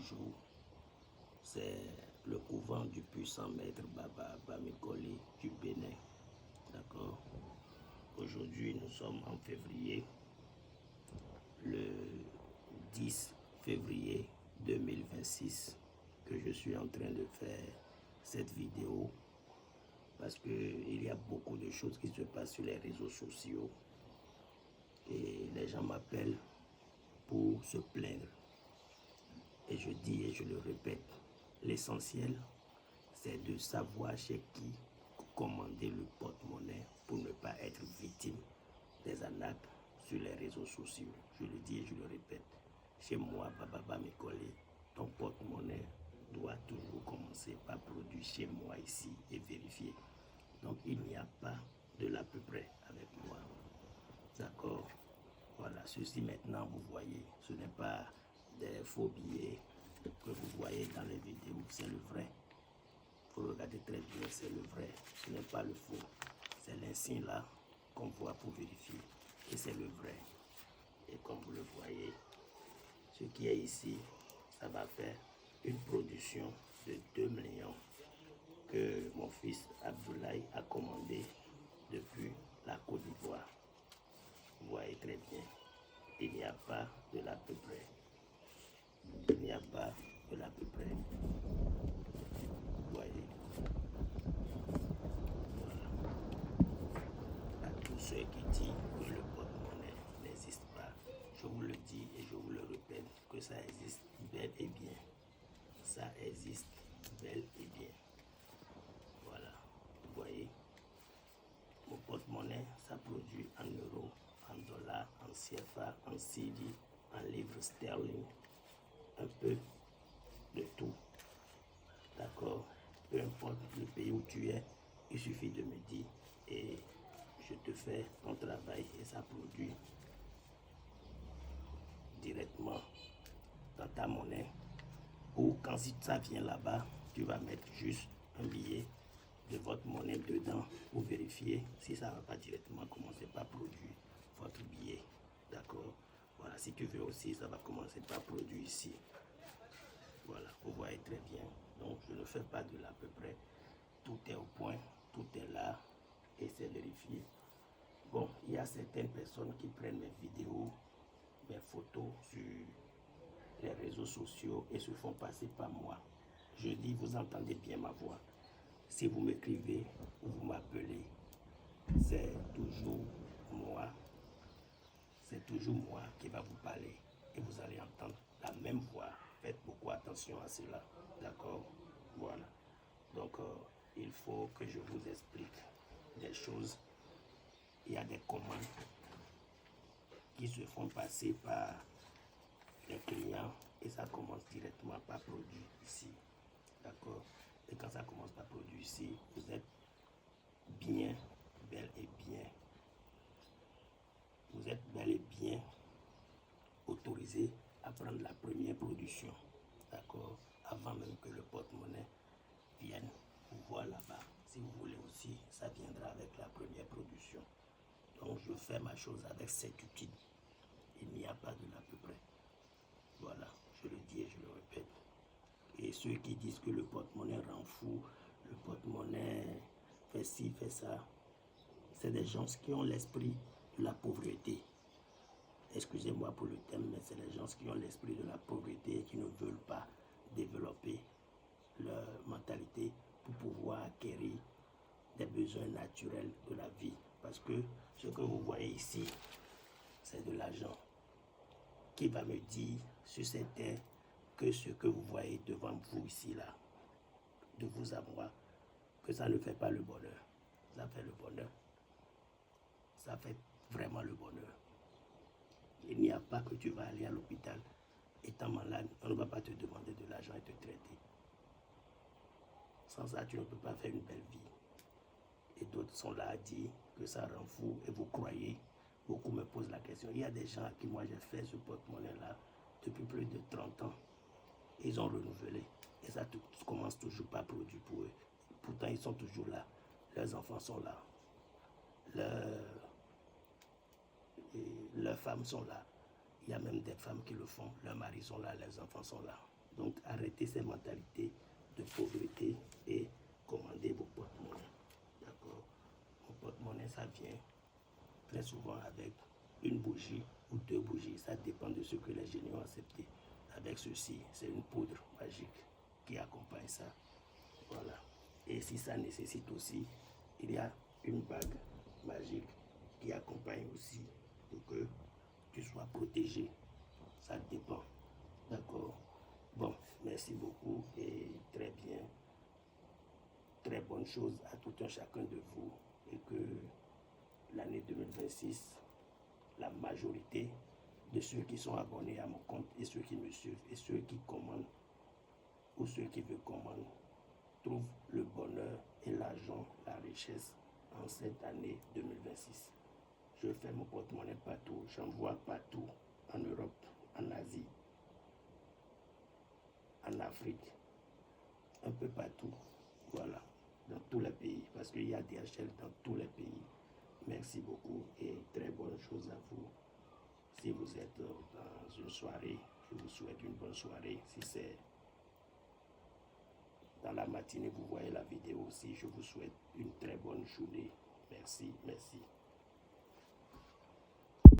toujours, c'est le couvent du puissant maître Baba Bamikoli du Bénin. D'accord. Aujourd'hui, nous sommes en février, le 10 février 2026, que je suis en train de faire cette vidéo parce qu'il y a beaucoup de choses qui se passent sur les réseaux sociaux et les gens m'appellent pour se plaindre. Et je dis et je le répète, l'essentiel, c'est de savoir chez qui commander le porte-monnaie pour ne pas être victime des arnaques sur les réseaux sociaux. Je le dis et je le répète. Chez moi, Baba Bamikoli, ton porte-monnaie doit toujours commencer par produire chez moi ici et vérifier. Donc il n'y a pas de l'à peu près avec moi. D'accord. Voilà, ceci maintenant, vous voyez, ce n'est pas des faux billets que vous voyez dans les vidéos, c'est le vrai. Il faut regarder très bien, c'est le vrai, ce n'est pas le faux. C'est l'insigne là qu'on voit pour vérifier et c'est le vrai. Et comme vous le voyez, ce qui est ici, ça va faire une production de 2 millions que mon fils Abdoulaye a commandé depuis la Côte d'Ivoire. Vous voyez très bien, il n'y a pas de l'à peu près. Il n'y a pas de l'à peu près. Vous voyez. Voilà. À tous ceux qui disent que le porte-monnaie n'existe pas, je vous le dis et je vous le répète que ça existe bel et bien. Ça existe bel et bien. Voilà. Vous voyez. Mon porte-monnaie, ça produit en euros, en dollars, en CFA, en CD, en livres sterling, un peu de tout. D'accord. Peu importe le pays où tu es, il suffit de me dire et je te fais ton travail et ça produit directement dans ta monnaie. Ou quand ça vient là-bas, tu vas mettre juste un billet de votre monnaie dedans pour vérifier si ça ne va pas directement commencer par produire votre billet. D'accord. Voilà, si tu veux aussi, ça va commencer par produire ici. Voilà, vous voyez très bien. Donc, je ne fais pas de l'à peu près. Tout est au point, tout est là et c'est vérifié. Bon, il y a certaines personnes qui prennent mes vidéos, mes photos sur les réseaux sociaux et se font passer par moi. Je dis, vous entendez bien ma voix. Si vous m'écrivez ou vous m'appelez, c'est toujours moi. C'est toujours moi qui va vous parler et vous allez entendre la même voix. Faites beaucoup attention à cela. D'accord? Voilà. Donc, il faut que je vous explique des choses. Il y a des commandes qui se font passer par les clients et ça commence directement par produit ici. D'accord? Et quand ça commence par produit ici, vous êtes bien, bel et bien. Vous êtes bel et bien autorisé à prendre la première production. D'accord? Avant même que le porte-monnaie vienne vous voir là-bas. Si vous voulez aussi, ça viendra avec la première production. Donc je fais ma chose avec certitude. Il n'y a pas de l'à peu près. Voilà, je le dis et je le répète. Et ceux qui disent que le porte-monnaie rend fou, le porte-monnaie fait ci, fait ça, c'est des gens qui ont l'esprit de la pauvreté. Excusez-moi pour le thème, mais c'est des gens qui ont l'esprit de la pauvreté et qui ne veulent pas développer leur mentalité pour pouvoir acquérir des besoins naturels de la vie. Parce que ce que vous voyez ici, c'est de l'argent. Qui va me dire sur cette terre que ce que vous voyez devant vous ici, là, de vous à moi, que ça ne fait pas le bonheur. Ça fait le bonheur. Ça fait vraiment le bonheur. Il n'y a pas que tu vas aller à l'hôpital étant malade, on ne va pas te demander de l'argent et te traiter. Sans ça, tu ne peux pas faire une belle vie. Et d'autres sont là à dire que ça rend fou et vous croyez. Beaucoup me posent la question. Il y a des gens à qui moi j'ai fait ce porte-monnaie-là depuis plus de 30 ans. Ils ont renouvelé. Et ça commence toujours par produire pour eux. Pourtant, ils sont toujours là. Leurs enfants sont là. Leurs femmes sont là. Il y a même des femmes qui le font. Leurs maris sont là, leurs enfants sont là. Donc, arrêtez ces mentalités de pauvreté et commandez vos porte-monnaies. D'accord? Mon porte-monnaie, ça vient très souvent avec une bougie ou 2 bougies. Ça dépend de ce que les génies ont accepté. Avec ceci, c'est une poudre magique qui accompagne ça. Voilà. Et si ça nécessite aussi, il y a une bague magique qui accompagne aussi pour que tu sois protégé. Ça dépend. D'accord? Bon, merci beaucoup et très bien. Très bonne chose à tout un chacun de vous et que l'année 2026, la majorité de ceux qui sont abonnés à mon compte et ceux qui me suivent et ceux qui commandent ou ceux qui veulent commander trouvent le bonheur et l'argent, la richesse en cette année 2026. Je fais mon porte-monnaie partout, j'envoie partout, en Europe, en Asie, en Afrique, un peu partout, voilà, dans tous les pays, parce qu'il y a DHL dans tous les pays. Merci beaucoup et très bonne chose à vous. Si vous êtes dans une soirée, je vous souhaite une bonne soirée. Si c'est dans la matinée, vous voyez la vidéo aussi, je vous souhaite une très bonne journée. Merci, merci.